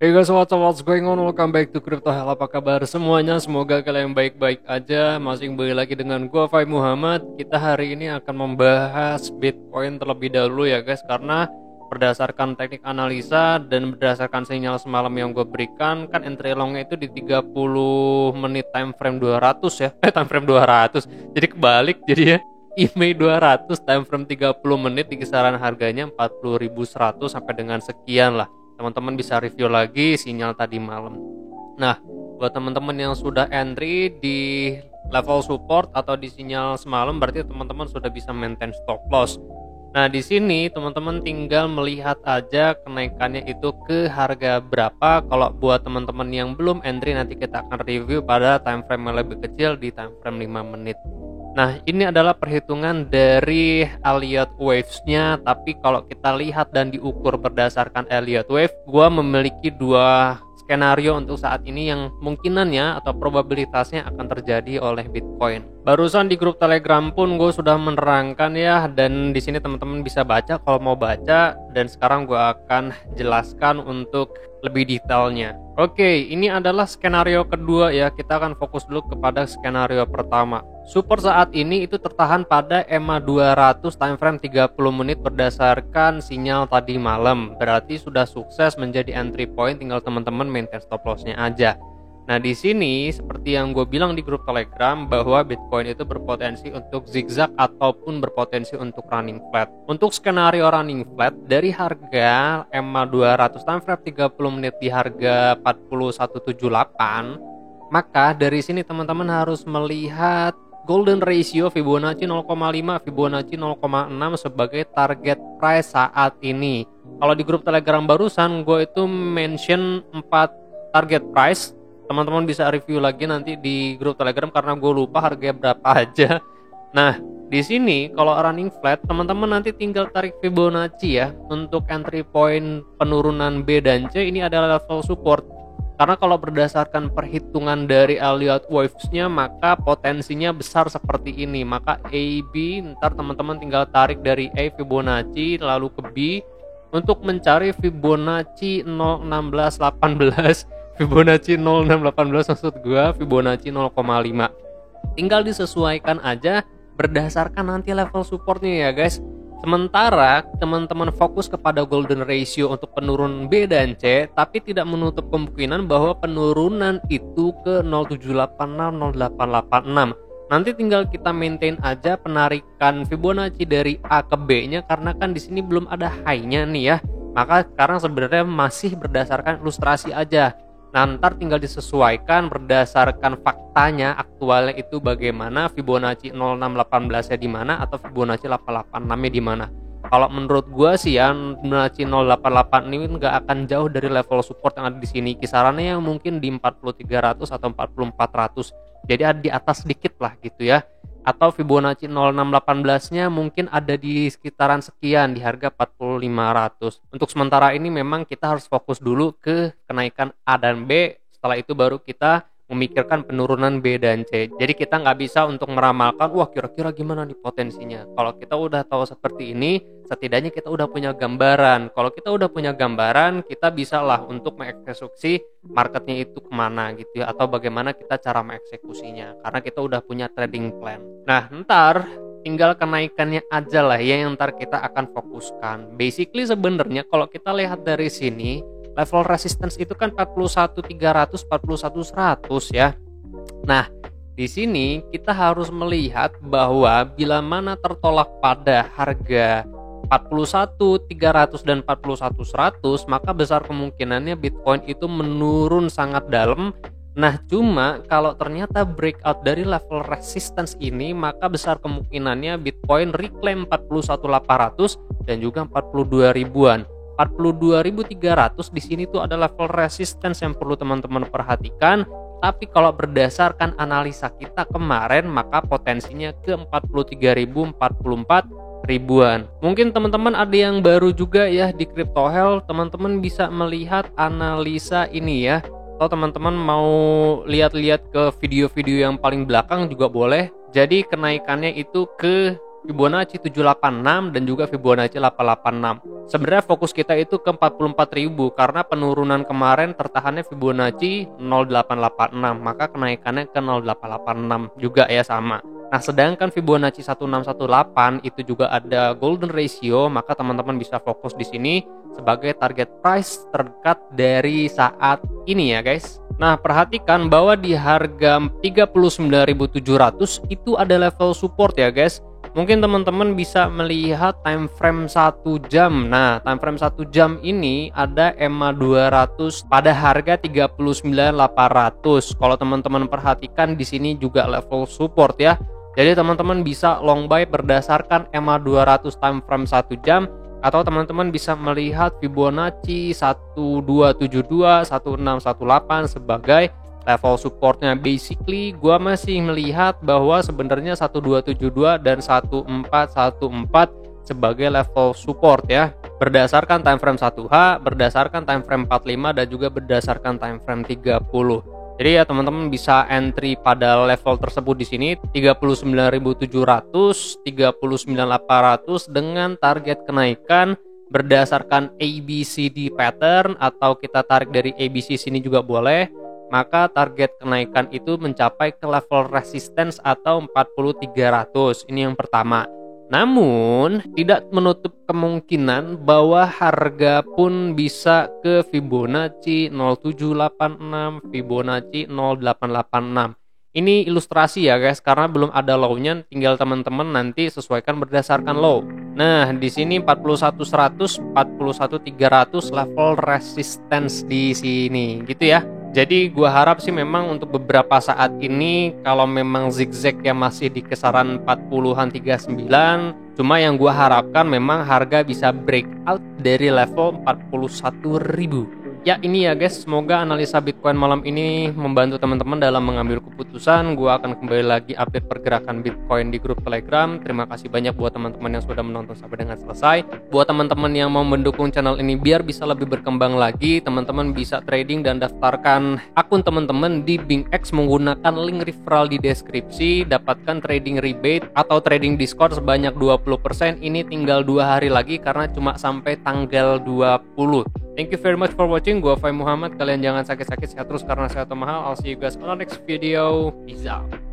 Hey guys, what's going on? Welcome back to Crypto Hell. Apa kabar semuanya? Semoga kalian baik-baik aja. Masih kembali lagi dengan gua Fai Muhammad. Kita hari ini akan membahas Bitcoin terlebih dahulu ya guys, karena berdasarkan teknik analisa dan berdasarkan sinyal semalam yang gue berikan, kan entry longnya itu di 30 menit time frame 200 ya. Time frame 200. Jadi kebalik jadi ya. IMEI 200 time frame 30 menit di kisaran harganya 40.100 sampai dengan sekian lah. Teman-teman bisa review lagi sinyal tadi malam. Nah, buat teman-teman yang sudah entry di level support atau di sinyal semalam, berarti teman-teman sudah bisa maintain stop loss. Nah, di sini teman-teman tinggal melihat aja kenaikannya itu ke harga berapa. Kalau buat teman-teman yang belum entry, nanti kita akan review pada time frame yang lebih kecil di time frame 5 menit. Nah, ini adalah perhitungan dari Elliott Waves-nya, tapi kalau kita lihat dan diukur berdasarkan Elliott Wave, gua memiliki dua skenario untuk saat ini yang mungkinannya atau probabilitasnya akan terjadi oleh Bitcoin. Barusan di grup Telegram pun gue sudah menerangkan ya, dan di sini teman-teman bisa baca kalau mau baca, dan sekarang gue akan jelaskan untuk lebih detailnya. Oke, ini adalah skenario kedua ya. Kita akan fokus dulu kepada skenario pertama. Support saat ini itu tertahan pada EMA 200 time frame 30 menit berdasarkan sinyal tadi malam. Berarti sudah sukses menjadi entry point, tinggal teman-teman maintain stop loss-nya aja. Nah, di sini seperti yang gue bilang di grup Telegram bahwa Bitcoin itu berpotensi untuk zigzag ataupun berpotensi untuk running flat. Untuk skenario running flat dari harga EMA 200 time frame 30 menit di harga 4178, maka dari sini teman-teman harus melihat golden ratio Fibonacci 0,5, Fibonacci 0,6 sebagai target price saat ini. Kalau di grup Telegram barusan gue itu mention 4 target price. Teman-teman bisa review lagi nanti di grup Telegram karena gue lupa harganya berapa aja. Nah, di sini kalau running flat, teman-teman nanti tinggal tarik Fibonacci ya. Untuk entry point penurunan B dan C ini adalah level support. Karena kalau berdasarkan perhitungan dari Elliott Waves-nya, maka potensinya besar seperti ini. Maka A, B, ntar teman-teman tinggal tarik dari A Fibonacci lalu ke B untuk mencari Fibonacci 01618. Fibonacci 0618 maksud gua Fibonacci 0,5. Tinggal disesuaikan aja berdasarkan nanti level supportnya ya guys. Sementara teman-teman fokus kepada golden ratio untuk penurunan B dan C, tapi tidak menutup kemungkinan bahwa penurunan itu ke 0786 0886. Nanti tinggal kita maintain aja penarikan Fibonacci dari A ke B-nya, karena kan di sini belum ada high-nya nih ya. Maka sekarang sebenarnya masih berdasarkan ilustrasi aja. Nah, ntar tinggal disesuaikan berdasarkan faktanya aktualnya itu bagaimana, Fibonacci 0618 nya di mana atau Fibonacci 886 nya di mana. Kalau menurut gua sih ya, Fibonacci 088 ini nggak akan jauh dari level support yang ada di sini. Kisarannya yang mungkin di 4300 atau 4400. Jadi ada di atas sedikit lah gitu ya. Atau Fibonacci 0618-nya mungkin ada di sekitaran sekian di harga 4500. Untuk sementara ini memang kita harus fokus dulu ke kenaikan A dan B, setelah itu baru kita memikirkan penurunan B dan C. Jadi kita nggak bisa untuk meramalkan, wah kira-kira gimana nih potensinya. Kalau kita udah tahu seperti ini, setidaknya kita udah punya gambaran. Kalau kita udah punya gambaran, kita bisa lah untuk mengeksekusi marketnya itu kemana gitu ya, atau bagaimana kita cara mengeksekusinya, karena kita udah punya trading plan. Nah, ntar tinggal kenaikannya aja lah ya yang ntar kita akan fokuskan. Basically sebenarnya kalau kita lihat dari sini, level resistance itu kan 41.300, 41.100 ya. Nah, di sini kita harus melihat bahwa bila mana tertolak pada harga 41.300 dan 41.100, maka besar kemungkinannya Bitcoin itu menurun sangat dalam. Nah, cuma kalau ternyata breakout dari level resistance ini, maka besar kemungkinannya Bitcoin reclaim 41.800 dan juga 42 ribuan. 42.300 di sini tuh ada level resistance yang perlu teman-teman perhatikan. Tapi kalau berdasarkan analisa kita kemarin, maka potensinya ke 43.000, 44 ribuan. Mungkin teman-teman ada yang baru juga ya di Crypto Hell, teman-teman bisa melihat analisa ini ya. Atau teman-teman mau lihat-lihat ke video-video yang paling belakang juga boleh. Jadi kenaikannya itu ke Fibonacci 786 dan juga Fibonacci 886. Sebenarnya fokus kita itu ke 44.000 karena penurunan kemarin tertahannya Fibonacci 0886, maka kenaikannya ke 0886 juga ya sama. Nah, sedangkan Fibonacci 1618 itu juga ada golden ratio, maka teman-teman bisa fokus di sini sebagai target price terdekat dari saat ini ya guys. Nah, perhatikan bahwa di harga 39.700 itu ada level support ya guys. Mungkin teman-teman bisa melihat time frame 1 jam. Nah, time frame 1 jam ini ada EMA 200 pada harga 39.800. Kalau teman-teman perhatikan di sini juga level support ya. Jadi teman-teman bisa long buy berdasarkan EMA 200 time frame 1 jam, atau teman-teman bisa melihat Fibonacci 1272, 1618 sebagai level supportnya. Basically gua masih melihat bahwa sebenarnya 1272 dan 1414 sebagai level support ya, berdasarkan time frame 1H, berdasarkan time frame 45 dan juga berdasarkan time frame 30. Jadi ya teman-teman bisa entry pada level tersebut di sini 39.700, 39.800 dengan target kenaikan berdasarkan ABCD pattern, atau kita tarik dari ABC sini juga boleh. Maka target kenaikan itu mencapai ke level resistance atau 40.300. Ini yang pertama. Namun tidak menutup kemungkinan bahwa harga pun bisa ke Fibonacci 0786, Fibonacci 0886. Ini ilustrasi ya guys, karena belum ada low-nya, tinggal teman-teman nanti sesuaikan berdasarkan low. Nah, di sini 41.100, 41.300 level resistance di sini gitu ya. Jadi gua harap sih memang untuk beberapa saat ini kalau memang zigzag yang masih di kisaran 40-an 39, cuma yang gua harapkan memang harga bisa breakout dari level 41.000. Ya ini ya guys, semoga analisa Bitcoin malam ini membantu teman-teman dalam mengambil keputusan. Gua akan kembali lagi update pergerakan Bitcoin di grup Telegram. Terima kasih banyak buat teman-teman yang sudah menonton sampai dengan selesai. Buat teman-teman yang mau mendukung channel ini biar bisa lebih berkembang lagi, teman-teman bisa trading dan daftarkan akun teman-teman di BingX menggunakan link referral di deskripsi. Dapatkan trading rebate atau trading diskon sebanyak 20%. Ini tinggal 2 hari lagi karena cuma sampai tanggal 20. Thank you very much for watching. Gua Fai Muhammad. Kalian jangan sakit-sakit, sehat terus karena sehat mahal. I'll see you guys on the next video. Peace out.